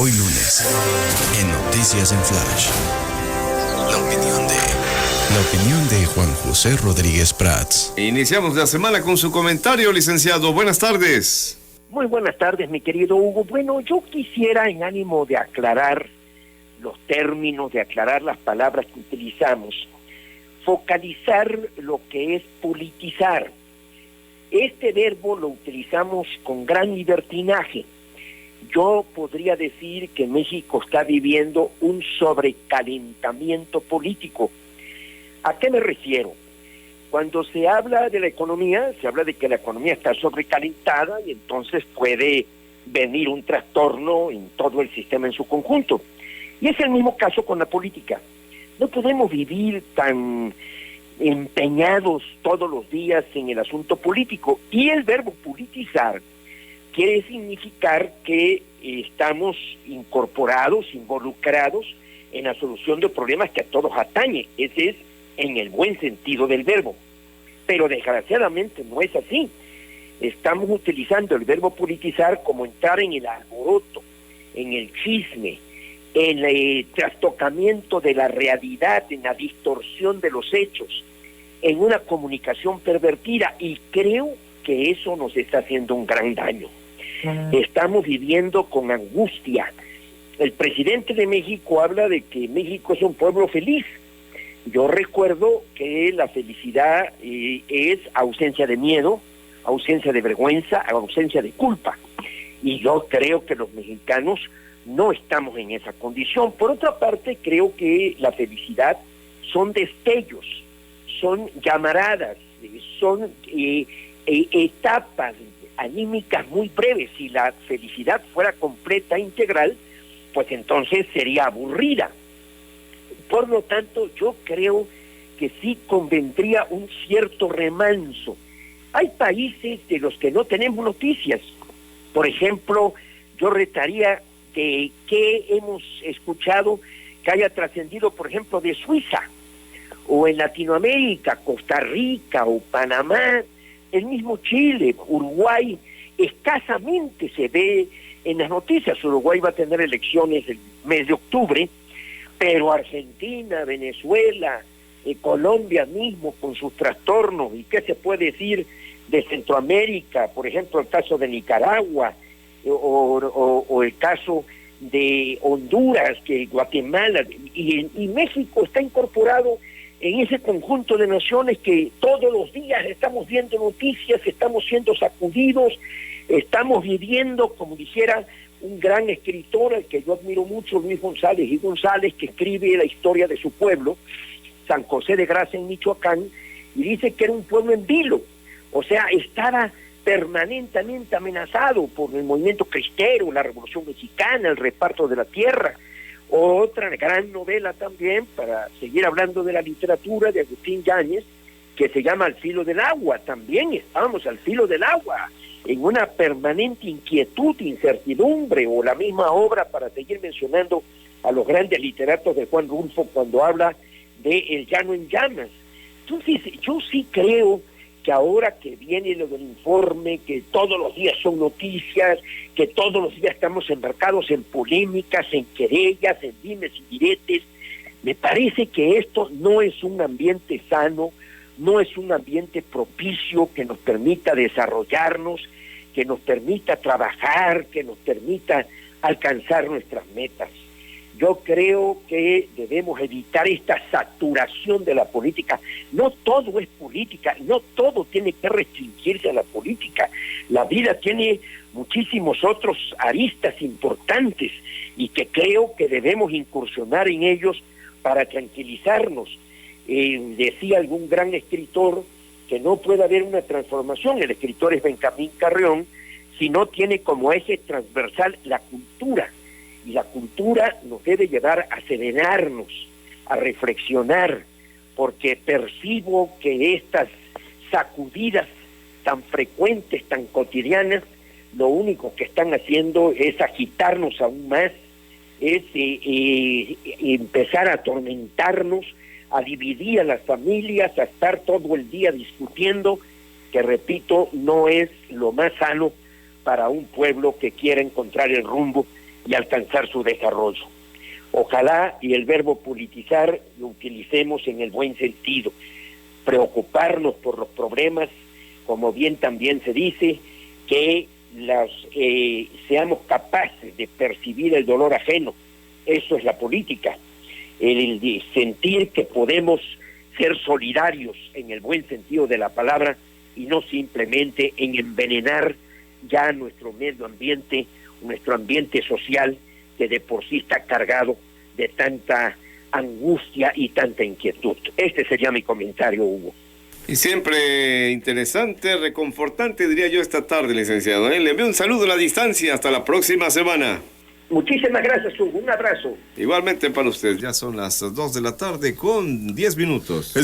Hoy lunes, en Noticias en Flash, la opinión de Juan José Rodríguez Prats. Iniciamos la semana con su comentario, licenciado. Buenas tardes. Muy buenas tardes, mi querido Hugo. Bueno, yo quisiera, en ánimo de aclarar los términos, de aclarar las palabras que utilizamos, focalizar lo que es politizar. Este verbo lo utilizamos con gran libertinaje. Yo podría decir que México está viviendo un sobrecalentamiento político. ¿A qué me refiero? Cuando se habla de la economía, se habla de que la economía está sobrecalentada y entonces puede venir un trastorno en todo el sistema en su conjunto. Y es el mismo caso con la política. No podemos vivir tan empeñados todos los días en el asunto político. Y el verbo politizar quiere significar que estamos incorporados, involucrados en la solución de problemas que a todos atañe. Ese es en el buen sentido del verbo. Pero desgraciadamente no es así. Estamos utilizando el verbo politizar como entrar en el alboroto, en el chisme, en el trastocamiento de la realidad, en la distorsión de los hechos, en una comunicación pervertida, y creo que eso nos está haciendo un gran daño. Estamos viviendo con angustia. El presidente de México habla de que México es un pueblo feliz. Yo recuerdo que la felicidad es ausencia de miedo, ausencia de vergüenza, ausencia de culpa. Y yo creo que los mexicanos no estamos en esa condición. Por otra parte, creo que la felicidad son destellos, son llamaradas, son etapas anímicas muy breves. Si la felicidad fuera completa, integral, pues entonces sería aburrida. Por lo tanto, yo creo que sí convendría un cierto remanso. Hay países de los que no tenemos noticias. Por ejemplo, yo retaría de que hemos escuchado que haya trascendido, por ejemplo, de Suiza, o en Latinoamérica, Costa Rica o Panamá, el mismo Chile, Uruguay, escasamente se ve en las noticias. Uruguay va a tener elecciones el mes de octubre, pero Argentina, Venezuela, Colombia mismo con sus trastornos, y qué se puede decir de Centroamérica, por ejemplo el caso de Nicaragua, o el caso de Honduras, que Guatemala, y México está incorporado en ese conjunto de naciones que todos los días estamos viendo noticias, estamos siendo sacudidos, estamos viviendo, como dijera un gran escritor al que yo admiro mucho, Luis González y González, que escribe la historia de su pueblo, San José de Gracia en Michoacán, y dice que era un pueblo en vilo, o sea, estaba permanentemente amenazado por el movimiento cristero, la Revolución Mexicana, el reparto de la tierra. Otra gran novela también, para seguir hablando de la literatura, de Agustín Yáñez, que se llama Al filo del agua. También estábamos al filo del agua, en una permanente inquietud, incertidumbre, o la misma obra, para seguir mencionando a los grandes literatos de Juan Rulfo, cuando habla de El llano en llamas. Entonces, yo sí creo que ahora que viene lo del informe, que todos los días son noticias, que todos los días estamos embarcados en polémicas, en querellas, en dimes y diretes, me parece que esto no es un ambiente sano, no es un ambiente propicio que nos permita desarrollarnos, que nos permita trabajar, que nos permita alcanzar nuestras metas. Yo creo que debemos evitar esta saturación de la política. No todo es política, no todo tiene que restringirse a la política. La vida tiene muchísimos otros aristas importantes y que creo que debemos incursionar en ellos para tranquilizarnos. Decía algún gran escritor que no puede haber una transformación, el escritor es Benjamín Carrión, si no tiene como eje transversal la cultura. Y la cultura nos debe llevar a serenarnos, a reflexionar, porque percibo que estas sacudidas tan frecuentes, tan cotidianas, lo único que están haciendo es agitarnos aún más, es empezar a atormentarnos, a dividir a las familias, a estar todo el día discutiendo, que repito, no es lo más sano para un pueblo que quiera encontrar el rumbo y alcanzar su desarrollo. Ojalá y el verbo politizar lo utilicemos en el buen sentido, preocuparnos por los problemas, como bien también se dice, que seamos capaces de percibir el dolor ajeno. Eso es la política, el de sentir que podemos ser solidarios en el buen sentido de la palabra y no simplemente en envenenar ya nuestro medio ambiente, nuestro ambiente social, que de por sí está cargado de tanta angustia y tanta inquietud. Este sería mi comentario, Hugo. Y siempre interesante, reconfortante, diría yo, esta tarde, licenciado. Le envío un saludo a la distancia. Hasta la próxima semana. Muchísimas gracias, Hugo. Un abrazo. Igualmente para usted. Ya son las 2 de la tarde con 10 minutos.